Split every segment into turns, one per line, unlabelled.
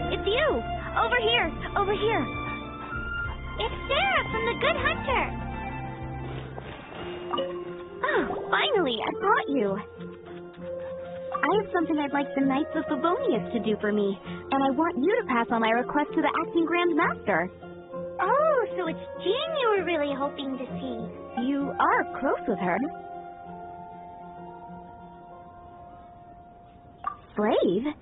It's you! Over here! Over here!
It's Sarah from the Good Hunter!
Oh, finally! I brought you! I have something I'd like the Knights of Favonius to do for me, and I want you to pass on my request to the acting Grand Master.
Oh, so it's Jean you were really hoping to see.
You are close with her. Slave?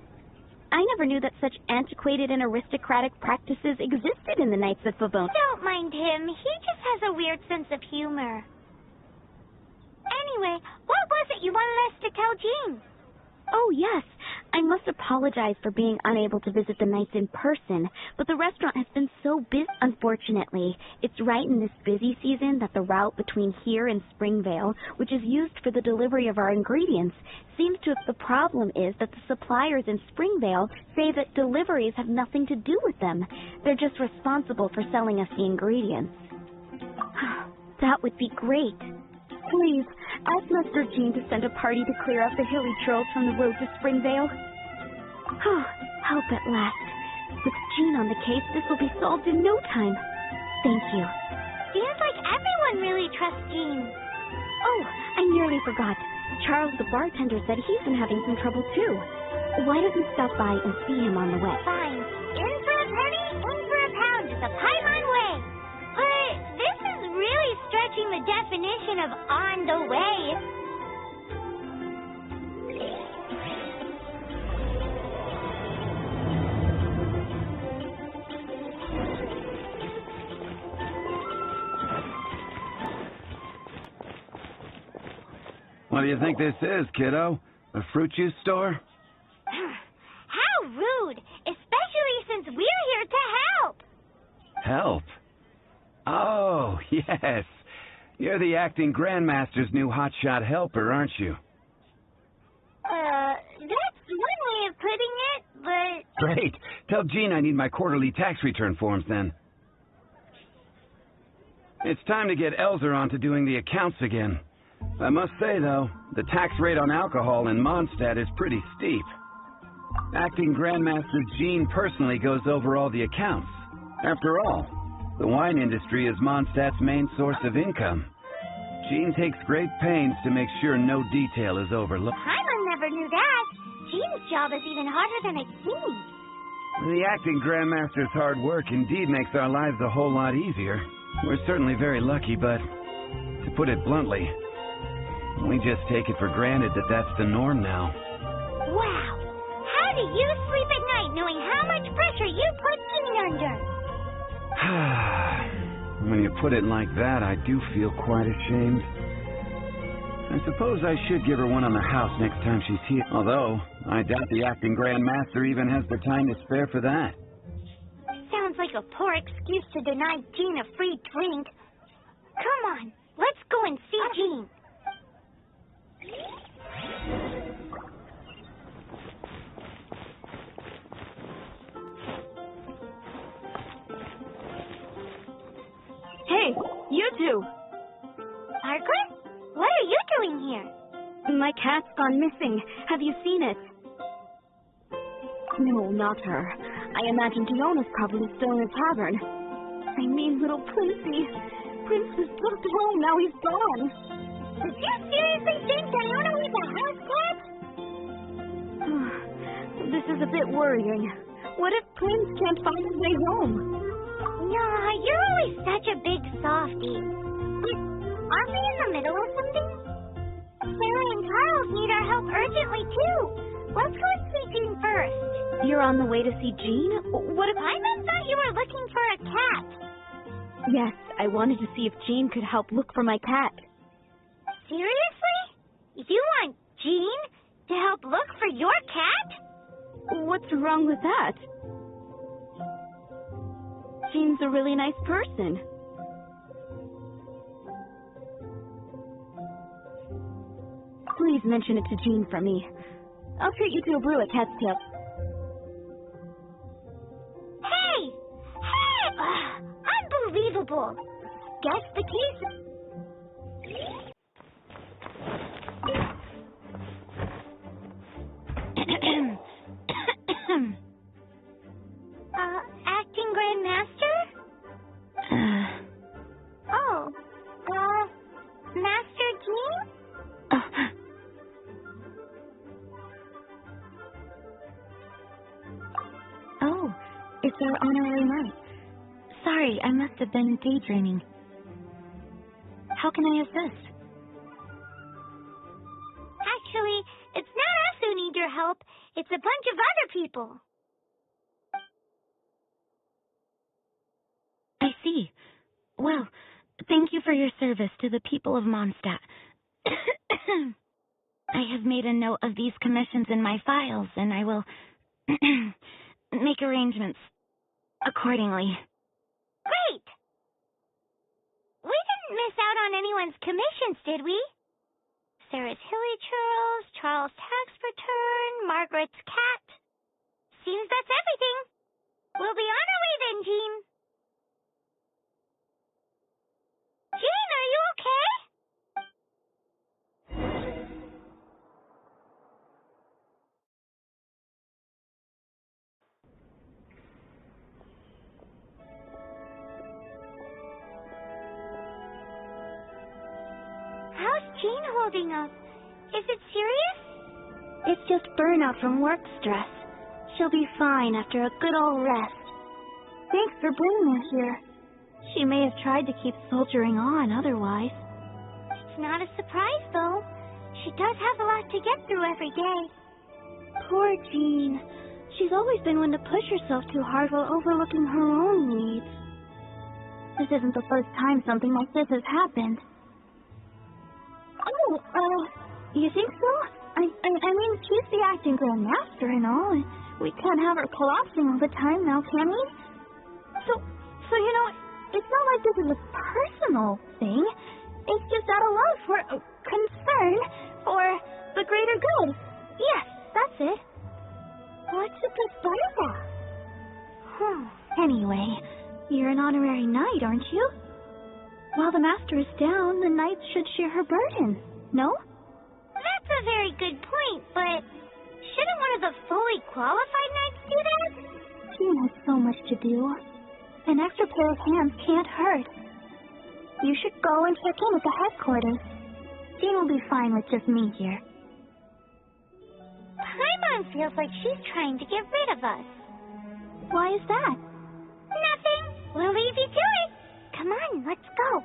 I never knew that such antiquated and aristocratic practices existed in the Knights of Favonius.
Don't mind him. He just has a weird sense of humor. Anyway, what was it you wanted us to tell Jean?
Oh, yes. I must apologize for being unable to visit the Knights in person, but the restaurant has been so busy. Unfortunately, it's right in this busy season that the route between here and Springvale, which is used for the delivery of our ingredients, seems to have the problem is that the suppliers in Springvale say that deliveries have nothing to do with them. They're just responsible for selling us the ingredients. That would be great. Please, ask Master Jean to send a party to clear out the hilly trails from the road to Springvale. Help at last. With Jean on the case, this will be solved in no time. Thank you.
Seems like everyone really trusts Jean.
Oh, I nearly forgot. Charles the bartender said he's been having some trouble too. Why don't we stop by and see him on the way?
Fine. In for a penny, in for a pound. It's a Paimon way. But this is really stretching the definition of on the way.
What do you think this is, kiddo? A fruit juice store?
How rude! Especially since we're here to help!
Help? Oh, yes. You're the acting Grandmaster's new hotshot helper, aren't you?
That's one way of putting it, but...
Great. Tell Jean I need my quarterly tax return forms then. It's time to get Elzer on to doing the accounts again. I must say, though, the tax rate on alcohol in Mondstadt is pretty steep. Acting Grandmaster Jean personally goes over all the accounts. After all, the wine industry is Mondstadt's main source of income. Jean takes great pains to make sure no detail is overlooked.
Paimon never knew that. Jean's job is even harder than it seems.
The acting Grandmaster's hard work indeed makes our lives a whole lot easier. We're certainly very lucky, but to put it bluntly, we just take it for granted that that's the norm now.
Wow! How do you sleep at night knowing how much pressure you put Jean under?
When you put it like that, I do feel quite ashamed. I suppose I should give her one on the house next time she's here. Although, I doubt the acting Grandmaster even has the time to spare for that.
Sounds like a poor excuse to deny Jean a free drink. Come on, let's go and see Jean.
Hey, you two!
Margaret? What are you doing here?
My cat's gone missing. Have you seen it? No, not her. I imagine Diona's probably still in the tavern. I mean, little Princey. Prince was just home, now he's gone.
Did you seriously think Diona was a house cat?
This is a bit worrying. What if Prince can't find his way home?
Nah, you're always such a big softie. But aren't we in the middle of something? Sarah and Charles need our help urgently, too. Let's go and see Jean first.
You're on the way to see Jean? What if...
Paimon thought you were looking for a cat.
Yes, I wanted to see if Jean could help look for my cat.
Seriously? You want Jean to help look for your cat?
What's wrong with that? Jean's a really nice person. Please mention it to Jean for me. I'll treat you to a brew at Cat's Tip.
Hey! Unbelievable! Guess the case... Acting Grand Master? Master Jean?
Oh, it's our honorary knight. Sorry, I must have been daydreaming. How can I assist?
Actually, it's not us who need your help. It's a bunch of other people.
I see. Well, thank you for your service to the people of Mondstadt. I have made a note of these commissions in my files, and I will make arrangements accordingly.
Great! We didn't miss out on anyone's commissions, did we? Sarah's Hilly Churros, Charles' tax return, Margaret's cat. Seems that's everything. We'll be on our way then, Jean. Jean, are you okay? How's Jean holding up? Is it serious?
It's just burnout from work stress. She'll be fine after a good old rest. Thanks for bringing her here. She may have tried to keep soldiering on otherwise.
It's not a surprise, though. She does have a lot to get through every day.
Poor Jean. She's always been one to push herself too hard while overlooking her own needs. This isn't the first time something like this has happened. Oh, you think so? I mean, she's the acting Grand Master and all. We can't have her collapsing all the time now, can we? So you know, it's not like this is a personal thing. It's just out of love for concern for the greater good. Yes, that's it.
What's with this butterfly?
Anyway, you're an honorary knight, aren't you? While the master is down, the knights should share her burden, no?
That's a very good point, but shouldn't one of the fully qualified knights do that?
Jean has so much to do. An extra pair of hands can't hurt. You should go and check in at the headquarters. Jean will be fine with just me here.
Paimon feels like she's trying to get rid of us.
Why is that?
Nothing. We'll leave you to it. Come on, let's go.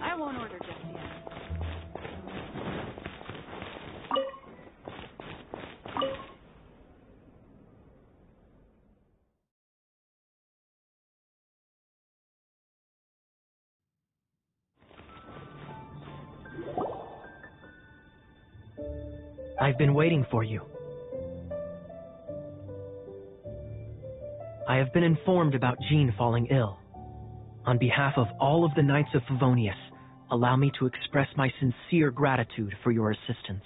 I won't order just yet.
I've been waiting for you. I have been informed about Jean falling ill. On behalf of all of the Knights of Favonius, allow me to express my sincere gratitude for your assistance.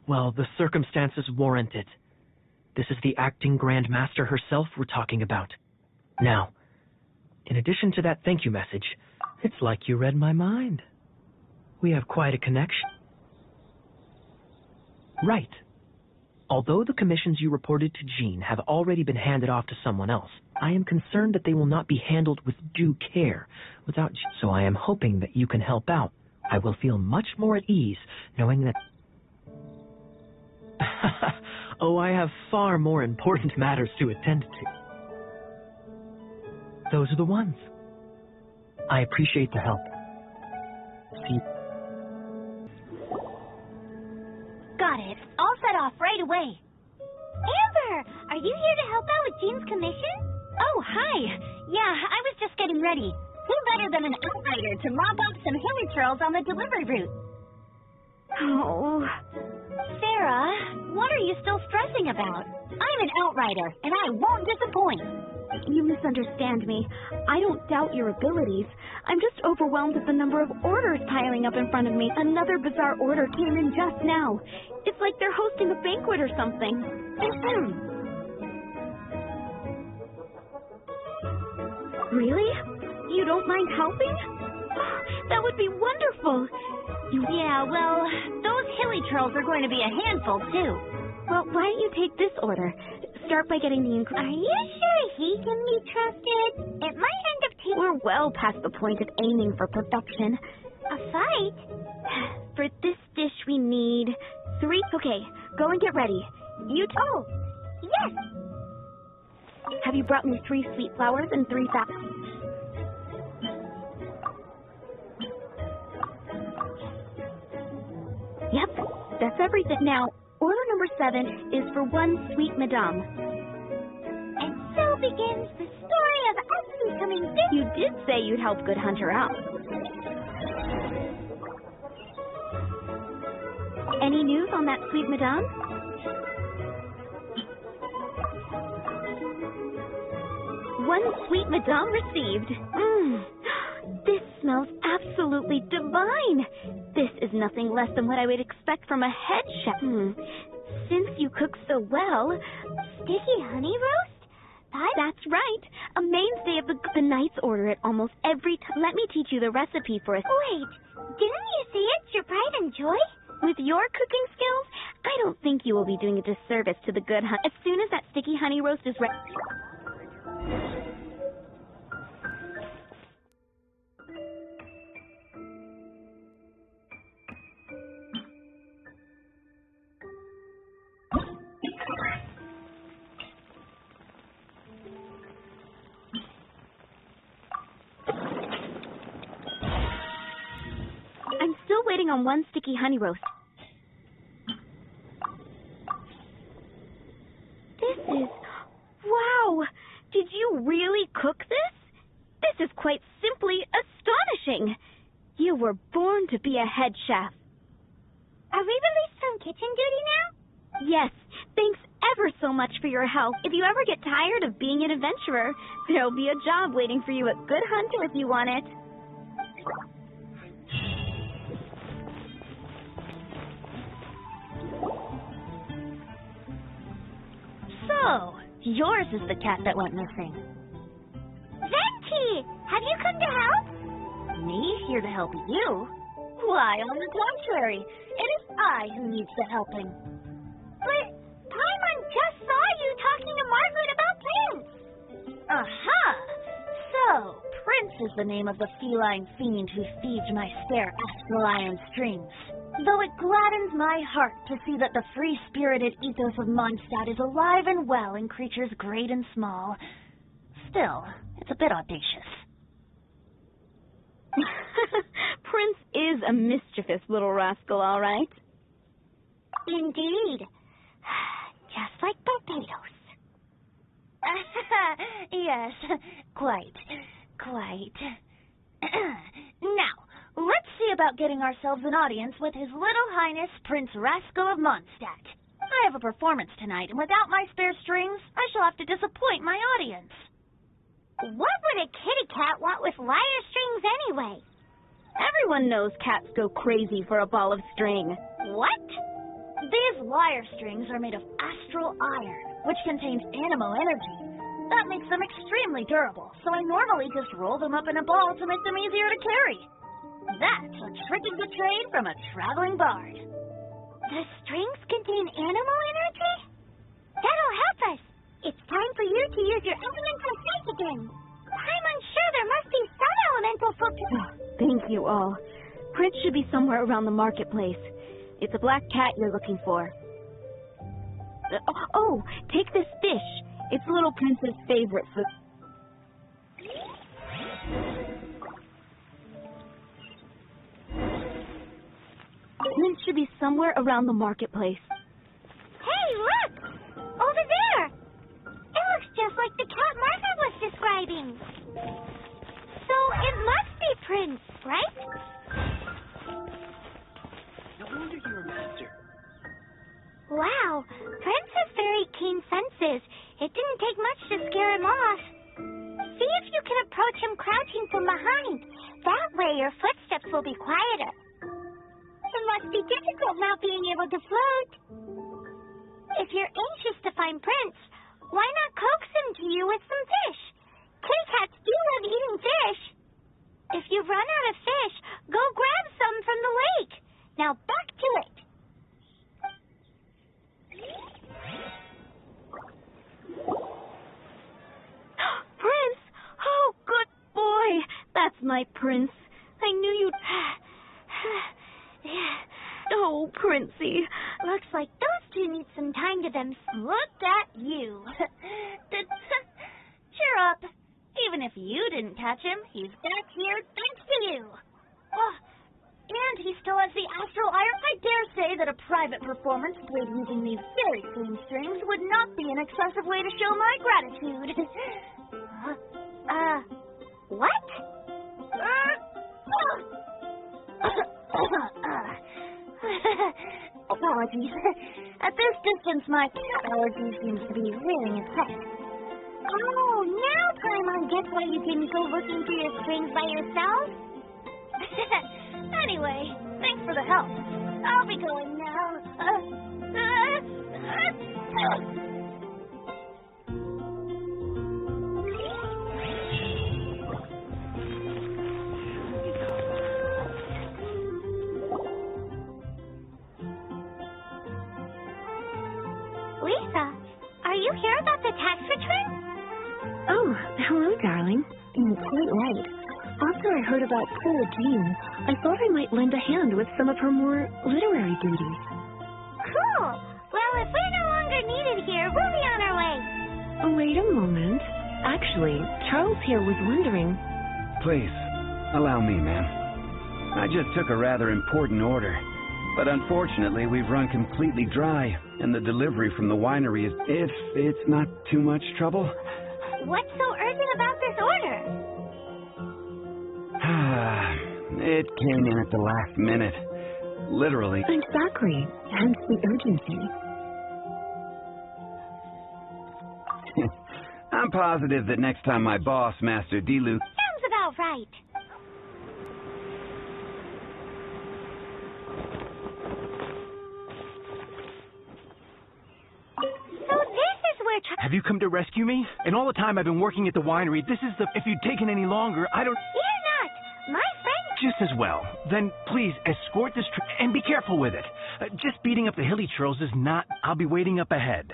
Well, the circumstances warrant it. This is the acting Grand Master herself we're talking about. Now, in addition to that thank you message, it's like you read my mind. We have quite a connection. Right. Although the commissions you reported to Jean have already been handed off to someone else, I am concerned that they will not be handled with due care without Jean, so I am hoping that you can help out. I will feel much more at ease knowing that... Oh, I have far more important matters to attend to. Those are the ones. I appreciate the help. See?
Got it. I'll set off right away. Amber, are you here to help out with Jean's commission?
Oh, hi. Yeah, I was just getting ready. Who better than an outsider to mop up some hilly trails on the delivery route? Oh,
Sarah, what are you still stressing about? I'm an outrider, and I won't disappoint.
You misunderstand me. I don't doubt your abilities. I'm just overwhelmed at the number of orders piling up in front of me. Another bizarre order came in just now. It's like they're hosting a banquet or something. Really? You don't mind helping? That would be wonderful.
Yeah, well, those hilly trolls are going to be a handful, too.
Well, why don't you take this order? Start by getting the
Are you sure he can be trusted? It might end up taking...
We're well past the point of aiming for perfection.
A fight?
For this dish, we need 3... Okay, go and get ready.
Oh, yes.
Have you brought me 3 sweet flowers and 3 fat... Yep, that's everything. Now, order number 7 is for 1 sweet madame.
And so begins the story of us becoming big.
You did say you'd help Good Hunter out. Any news on that sweet madame? One sweet madame received. This smells absolutely divine. This is nothing less than what I would expect from a head chef. Since you cook so well...
Sticky honey roast?
That's right. A mainstay of the Knight's order at almost every time. Let me teach you the recipe for a...
Wait, didn't you say it's your pride and joy?
With your cooking skills, I don't think you will be doing a disservice to the Good Hunt. As soon as that sticky honey roast is ready... I'm still waiting on 1 sticky honey roast. This is... Wow! Did you really cook this? This is quite simply astonishing. You were born to be a head chef.
Are we released from kitchen duty now?
Yes, thanks ever so much for your help. If you ever get tired of being an adventurer, there'll be a job waiting for you at Good Hunter if you want it.
So, yours is the cat that went missing. Venti! Have you come to help? Me here to help you? Why, on the contrary, it is I who needs the helping. But Paimon just saw you talking to Margaret about Prince. Aha! So, Prince is the name of the feline fiend who feeds my spare astral iron strings. Though it gladdens my heart to see that the free-spirited ethos of Mondstadt is alive and well in creatures great and small, still, it's a bit audacious.
Prince is a mischievous little rascal, all right.
Indeed. Just like potatoes. Yes, quite. Now, let's see about getting ourselves an audience with His Little Highness Prince Rascal of Mondstadt. I have a performance tonight, and without my spare strings, I shall have to disappoint my audience. What would a kitty cat want with wire strings anyway?
Everyone knows cats go crazy for a ball of string.
What? These wire strings are made of astral iron, which contains animo energy. That makes them extremely durable, so I normally just roll them up in a ball to make them easier to carry. That's a trick of the trade from a traveling bard. The strings contain animo energy? That'll help us. It's time for you to use your elemental strength again. I'm unsure there must be some elemental
Thank you all. Prince should be somewhere around the marketplace. It's a black cat you're looking for. Oh, take this dish. It's Little Prince's favorite food. Prince should be somewhere around the marketplace.
Hey, look! Over there! It looks just like the cat Margaret was describing. So it must be Prince, right?
No wonder you're a master.
if you're anxious to find Prince, why not coax him to you with some fish? Kitty cats do love eating fish. If you run out of fish, go grab some from the lake. Now back to it.
Prince! Oh, good boy! That's my Prince. I knew you'd... Oh, Princey.
Looks like those two need some time to themselves.
Look at you. Cheer up. Even if you didn't catch him, he's back here thanks to you. Oh, and he still has the astral iron. I dare say that a private performance played using these very clean strings would not be an excessive way to show my gratitude.
What?
Apologies. At this distance, my cat allergy seems to be rearing its head.
Oh, now Paimon gets why you didn't go looking for your strings by yourself.
Anyway, thanks for the help. I'll be going now.
Lisa, are you here about the tax return?
Oh, hello, darling. You're quite right. After I heard about poor Jean, I thought I might lend a hand with some of her more literary duties.
Cool. Well, if we're no longer needed here, we'll be on our way.
Wait a moment. Actually, Charles here was wondering...
Please, allow me, ma'am. I just took a rather important order. But unfortunately, we've run completely dry, and the delivery from the winery is... If it's not too much trouble...
What's so urgent about this order?
It came in at the last minute. Literally.
Exactly. Hence the urgency.
I'm positive that next time my boss, Master Diluc...
Sounds about right. So this is where...
Have you come to rescue me? And all the time I've been working at the winery, this is the... If you'd taken any longer, I don't...
Fear not. My friend...
Just as well. Then please escort this trip and be careful with it. Just beating up the hilly trails is not... I'll be waiting up ahead.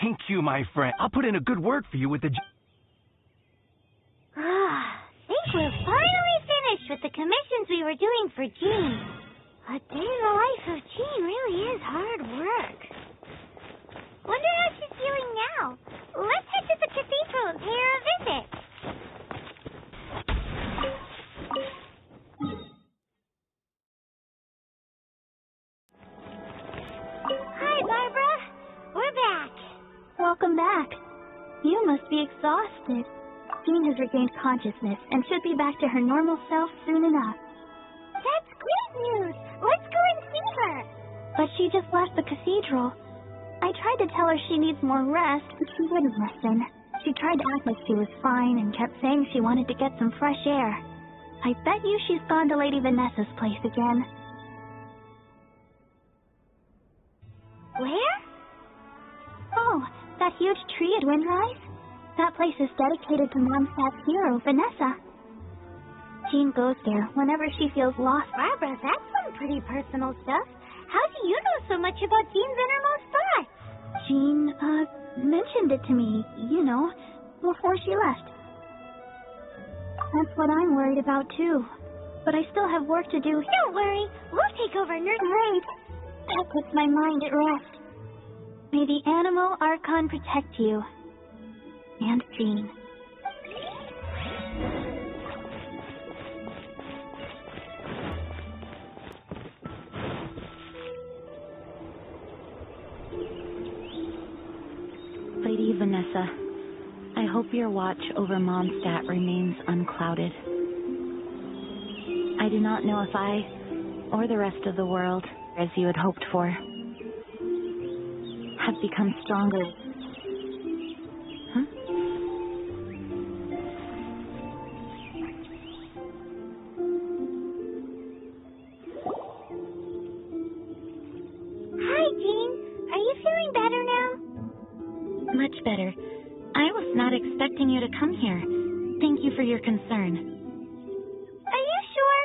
Thank you, my friend. I'll put in a good word for you with the...
Think we're finally finished with the commissions we were doing for Jean. A day in the life of Jean really is hard work. Wonder how she's feeling now. Let's head to the cathedral and pay her a visit. Hi, Barbara. We're back.
Welcome back. You must be exhausted. Jean has regained consciousness and should be back to her normal self soon enough.
That's great news. Let's go and see her.
But she just left the cathedral. I tried to tell her she needs more rest, but she wouldn't listen. She tried to act like she was fine and kept saying she wanted to get some fresh air. I bet you she's gone to Lady Vanessa's place again.
Where?
Oh, that huge tree at Windrise? That place is dedicated to Mondstadt's hero, Vanessa. Jean goes there whenever she feels lost.
Barbara, that's some pretty personal stuff. How do you know so much about Jean's innermost thoughts?
Jean, mentioned it to me, before she left. That's what I'm worried about, too. But I still have work to do.
Don't worry. We'll take over Nurse.
Great. That puts my mind at rest. May the Animal Archon protect you. And Jean. Lady Vanessa, I hope your watch over Mondstadt remains unclouded. I do not know if I, or the rest of the world, as you had hoped for, have become stronger. Huh?
Hi, Jean. Are you feeling better now?
Much better. I was not expecting you to come here. Thank you for your concern.
Are you sure?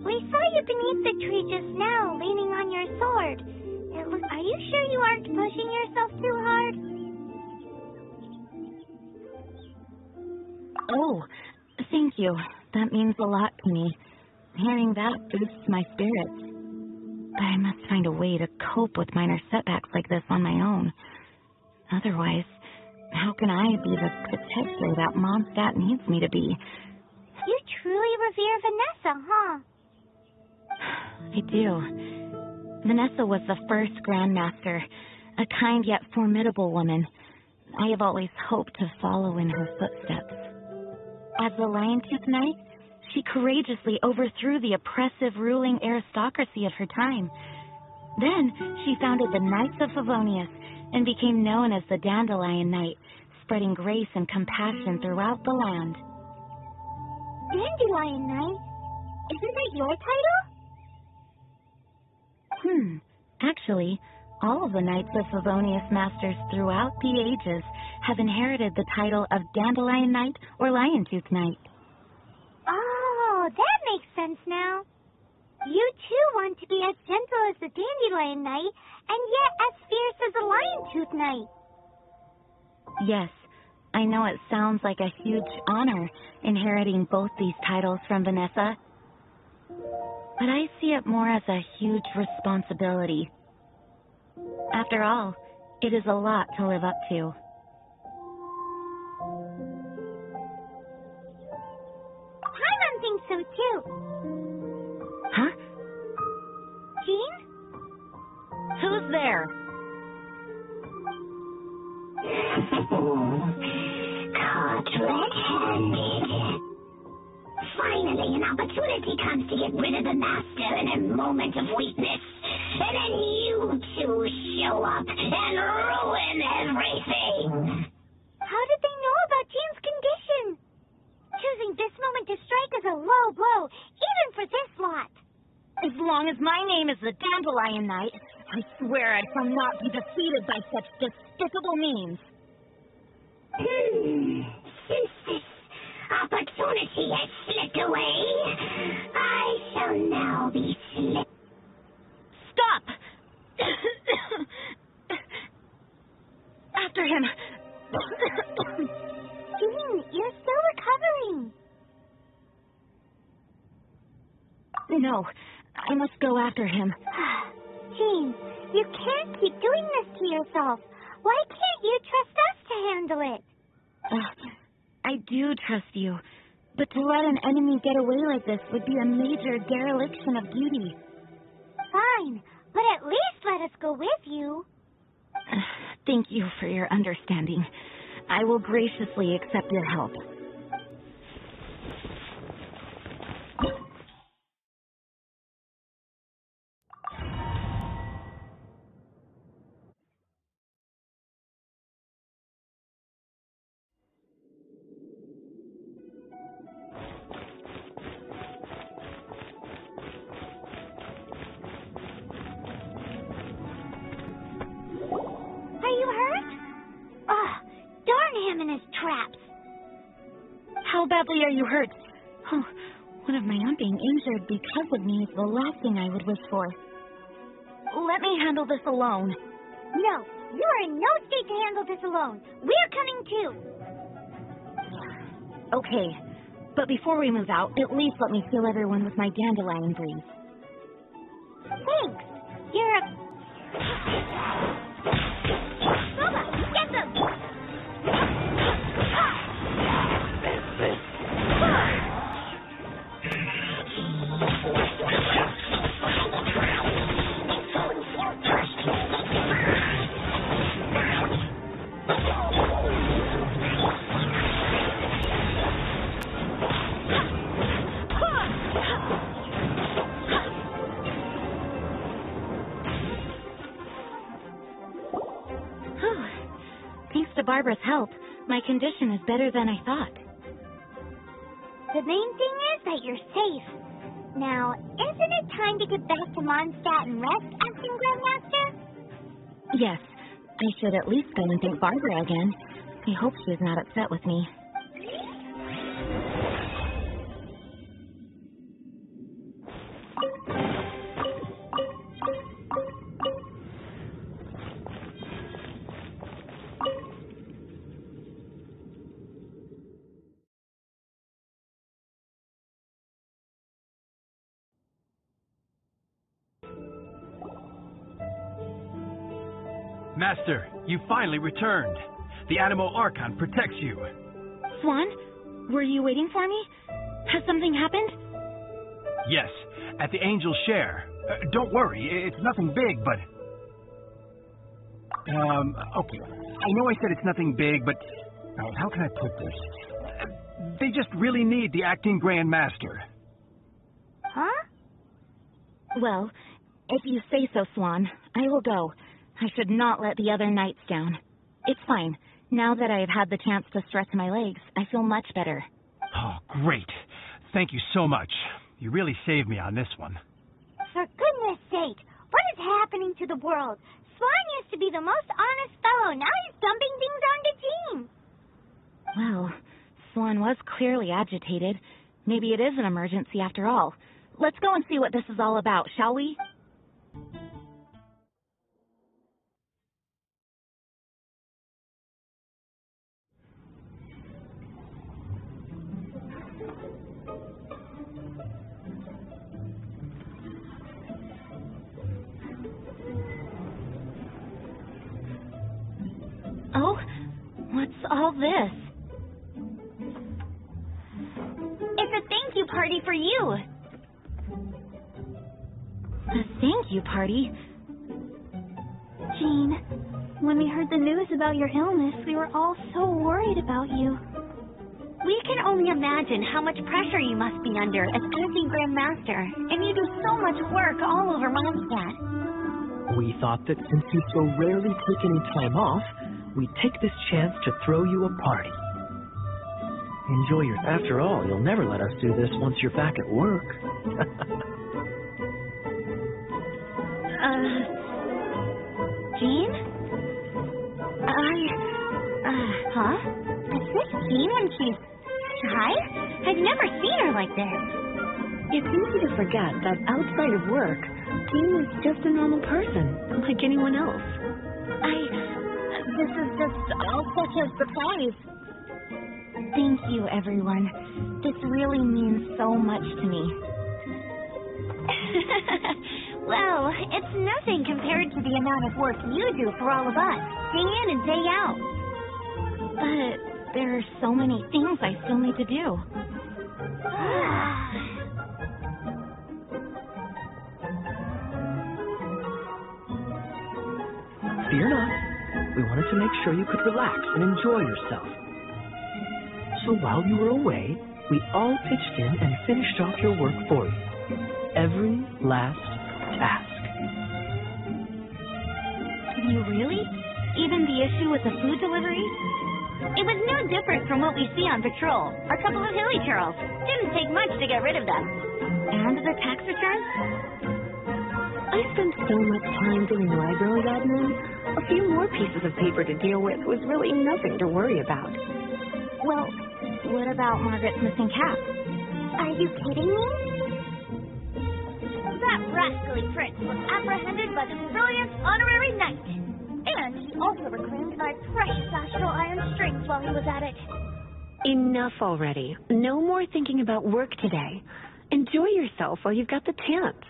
We saw you beneath the tree just now, leaning on your sword. Are you sure you aren't pushing yourself too hard?
Oh, thank you. That means a lot to me. Hearing that boosts my spirits. But I must find a way to cope with minor setbacks like this on my own. Otherwise, how can I be the protector that Mondstadt needs me to be?
You truly revere Vanessa, huh?
I do. Vanessa was the first Grandmaster, a kind yet formidable woman. I have always hoped to follow in her footsteps. As the Lion-Tooth Knight, she courageously overthrew the oppressive ruling aristocracy of her time. Then she founded the Knights of Favonius and became known as the Dandelion Knight, spreading grace and compassion throughout the land.
Dandelion Knight? Isn't that your title?
Actually, all of the Knights of Favonius Masters throughout the ages have inherited the title of Dandelion Knight or Lion-Tooth Knight.
Oh, that makes sense now. You too want to be as gentle as the Dandelion Knight, and yet as fierce as the Lion-Tooth Knight.
Yes, I know it sounds like a huge honor inheriting both these titles from Vanessa, but I see it more as a huge responsibility. After all, it is a lot to live up to.
Paimon thinks so too.
Huh?
Jean?
Who's there?
Caught red-handed. Finally, an opportunity comes to get rid of the Master in a moment of weakness. And then you two show up and ruin everything. How did they know about Jean's condition? Choosing this moment to strike is a low blow, even for this lot.
As long as my name is the Dandelion Knight, I swear I shall not be defeated by such despicable means.
Since this opportunity has slipped away, I shall now be slipped.
Stop! After him!
Jean, you're still recovering.
No, I must go after him.
Jean, you can't keep doing this to yourself. Why can't you trust us to handle it?
I do trust you, but to let an enemy get away like this would be a major dereliction of duty.
Fine, but at least let us go with you.
Thank you for your understanding. I will graciously accept your help.
Are you hurt? Oh, darn him and his traps.
How badly are you hurt? Oh, one of my aunt being injured because of me is the last thing I would wish for. Let me handle this alone.
No, you are in no state to handle this alone. We're coming too.
Okay, but before we move out, at least let me heal everyone with my dandelion breeze.
Thanks. You're a...
Thanks to Barbara's help, my condition is better than I thought.
The main thing is that you're safe. Now, isn't it time to get back to Mondstadt and rest, Acting Grandmaster?
Yes, I should at least go and thank Barbara again. I hope she's not upset with me.
Master, you finally returned. The Animo Archon protects you.
Swan, were you waiting for me? Has something happened?
Yes, at the Angel's Share. Don't worry, it's nothing big, but... okay. I know I said it's nothing big, but... how can I put this? They just really need the Acting Grand Master.
Huh?
Well, if you say so, Swan, I will go. I should not let the other knights down. It's fine. Now that I have had the chance to stretch my legs, I feel much better.
Oh, great. Thank you so much. You really saved me on this one.
For goodness sake, what is happening to the world? Swan used to be the most honest fellow. Now he's dumping things onto Jean.
Well, Swan was clearly agitated. Maybe it is an emergency after all. Let's go and see what this is all about, shall we? Oh, what's all this?
It's a thank you party for you.
A thank you party?
Jean, when we heard the news about your illness, we were all so worried about you. We can only imagine how much pressure you must be under as acting Grand Master, and you do so much work all over Mondstadt.
We thought that since you so rarely take any time off, we'd take this chance to throw you a party. Enjoy your... After all, you'll never let us do this once you're back at work.
Jean?
Huh? Is this Jean when she's shy? I've never seen her like this.
It's easy to forget that outside of work, Jean is just a normal person, like anyone else.
This is just all such a surprise.
Thank you, everyone. This really means so much to me.
Well, it's nothing compared to the amount of work you do for all of us, day in and day out.
But there are so many things I still need to do.
Fear not. We wanted to make sure you could relax and enjoy yourself. So while you were away, we all pitched in and finished off your work for you. Every last task.
Did you really? Even the issue with the food delivery?
It was no different from what we see on patrol. A couple of hilly churls. Didn't take much to get rid of them.
And the tax returns? I spent so much time doing library admin. A few more pieces of paper to deal with was really nothing to worry about.
Well,
what about Margaret's missing cap?
Are you kidding me?
That rascally prince was apprehended by the brilliant honorary knight. And he also reclaimed my precious astral iron strings while he was at it.
Enough already. No more thinking about work today. Enjoy yourself while you've got the chance.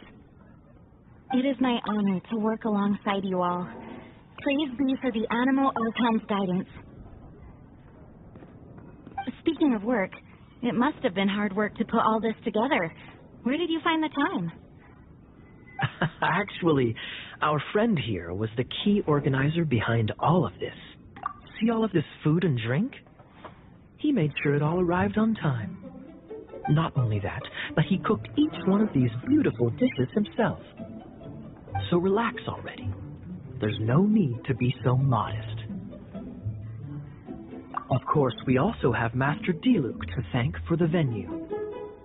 It is my honor to work alongside you all. Praise be for the Animo Archon's guidance. Speaking of work, it must have been hard work to put all this together. Where did you find the time?
Actually, our friend here was the key organizer behind all of this. see all of this food and drink? He made sure it all arrived on time. Not only that, but he cooked each one of these beautiful dishes himself. So relax already. There's no need to be so modest. Of course, we also have Master Diluc to thank for the venue.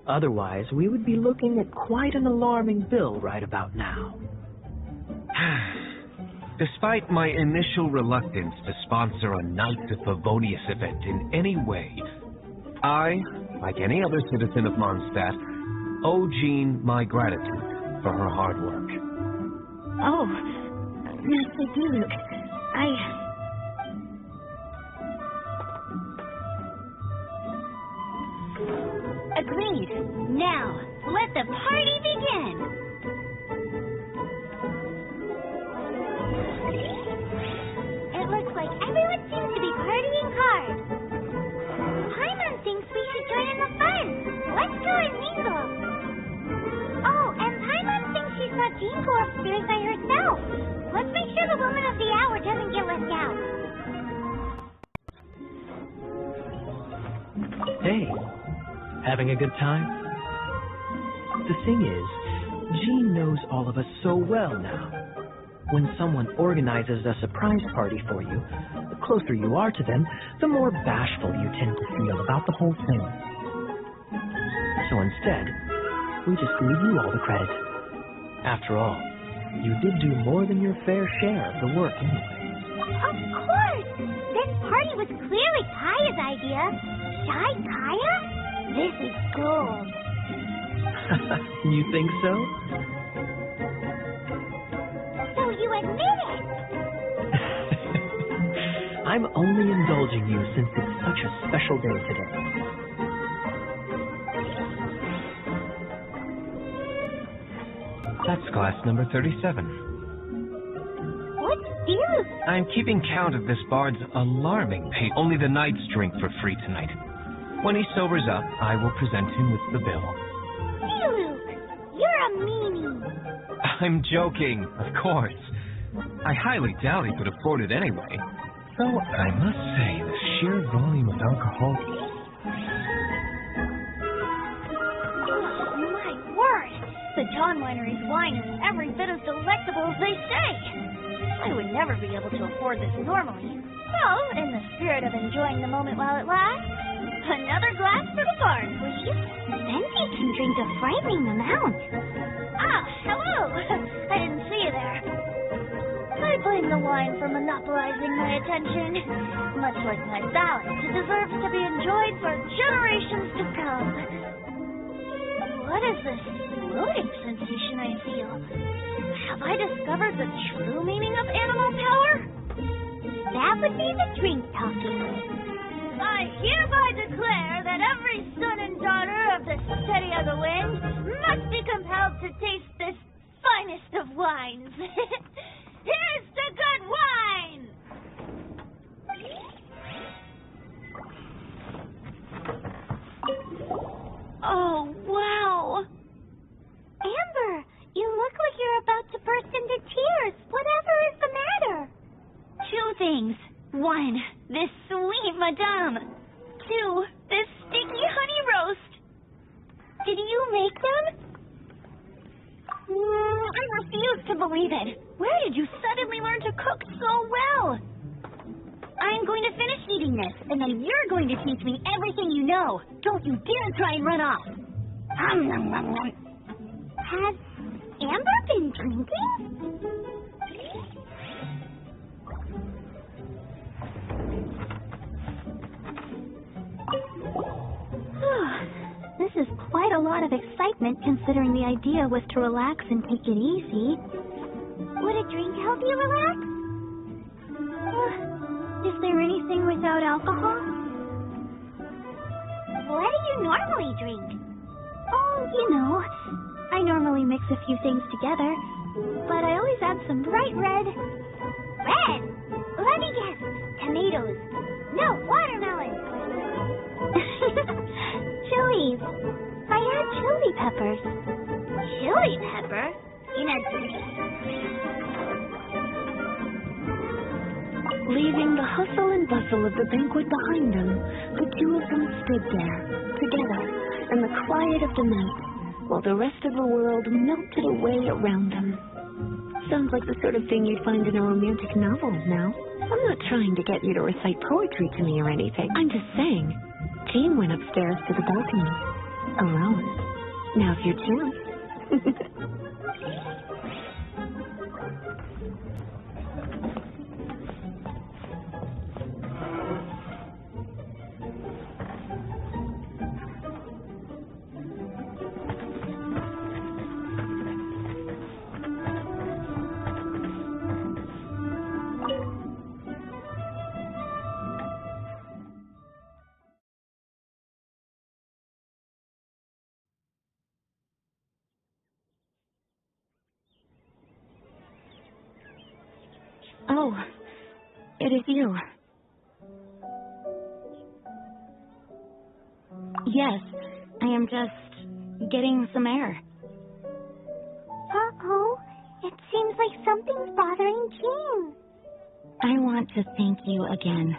Otherwise, we would be looking at quite an alarming bill right about now.
Despite my initial reluctance to sponsor a Knights of Favonius event in any way, I, like any other citizen of Mondstadt, owe Jean my gratitude for her hard work.
Oh, Master Diluc,
Agreed. Now, let the party begin.
It looks like everyone seems to be partying hard. Paimon thinks we should join in the fun. Let's go and mingle. Oh, and Paimon thinks she saw Jean go upstairs by herself. Let's make sure the woman of the hour doesn't get left out.
Hey, having a good time? The thing is, Jean knows all of us so well now. When someone organizes a surprise party for you, the closer you are to them, the more bashful you tend to feel about the whole thing. So instead, we just leave you all the credit. After all, you did do more than your fair share of the work anyway.
Of course! This party was clearly Kaya's idea. Shy Kaya? This is gold.
You think so?
So you admit it?
I'm only indulging you since it's such a special day today.
That's class number 37.
What's this?
I'm keeping count of this bard's alarming pace. Only the knights drink for free tonight. When he sobers up, I will present him with the bill.
Diluc, you're a meanie.
I'm joking, of course. I highly doubt he could afford it anyway. Though I must say, the sheer volume of alcohol...
Oh, my word! The Dawn Winery's wine is every bit as delectable as they say. I would never be able to afford this normally. So, in the spirit of enjoying the moment while it lasts, another glass for the bard, please.
Benji can drink a frightening amount.
Ah, hello! I didn't see you there. I blame the wine for monopolizing my attention, much like my ballad, it deserves to be enjoyed for generations to come. What is this floating sensation I feel? Have I discovered the true meaning of animal power?
That would be the drink talking.
I hereby declare that every son and daughter of the City of the Wind must be compelled to taste this finest of wines. Here's the good wine!
Oh, wow.
Amber, you look like you're about to burst into tears. Whatever is the matter?
Two things. One, this sweet madame. Two, this sticky honey roast. Did you make them? I refuse to believe it. Where did you suddenly learn to cook so well? I'm going to finish eating this, and then you're going to teach me everything you know. Don't you dare try and run off.
Has Amber been drinking?
This is quite a lot of excitement considering the idea was to relax and take it easy.
Would a drink help you relax?
Is there anything without alcohol?
What do you normally drink?
Oh, you know, I normally mix a few things together, but I always add some bright red.
Red? Let me guess. Tomatoes. No, watermelon.
Chilies. I add chili peppers.
Chili pepper? In a drink?
Leave
Leaving the hustle and bustle of the banquet behind them, the two of them stood there, together, in the quiet of the night, while the rest of the world melted away around them. Sounds like the sort of thing you'd find in a romantic novel now. I'm not trying to get you to recite poetry to me or anything. I'm just saying, Jean went upstairs to the balcony, alone. Now's your chance. Oh, it is you. Yes, I am just getting some air.
Uh-oh, it seems like something's bothering Jean.
I want to thank you again.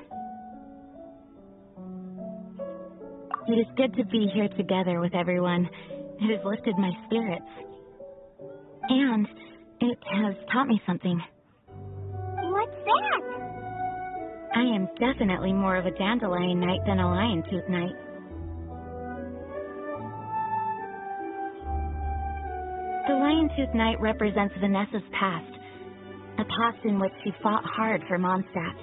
It is good to be here together with everyone. It has lifted my spirits. And it has taught me something.
What's that?
I am definitely more of a dandelion knight than a lion-tooth knight. The lion-tooth knight represents Vanessa's past, a past in which she fought hard for Mondstadt.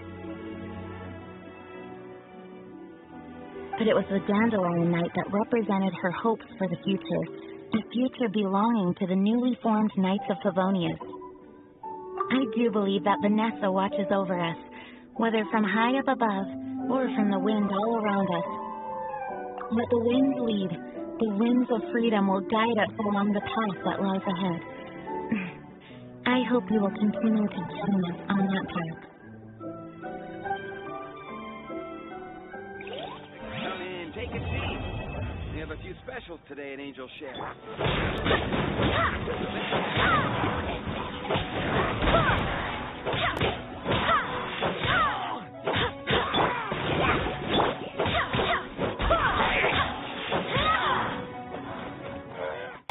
But it was the dandelion knight that represented her hopes for the future, a future belonging to the newly formed Knights of Favonius. I do believe that Vanessa watches over us, whether from high up above or from the wind all around us. Let the winds lead. The winds of freedom will guide us along the path that lies ahead. I hope you will continue to join us on that path.
Come in, take a seat. We have a few specials today at Angel Share.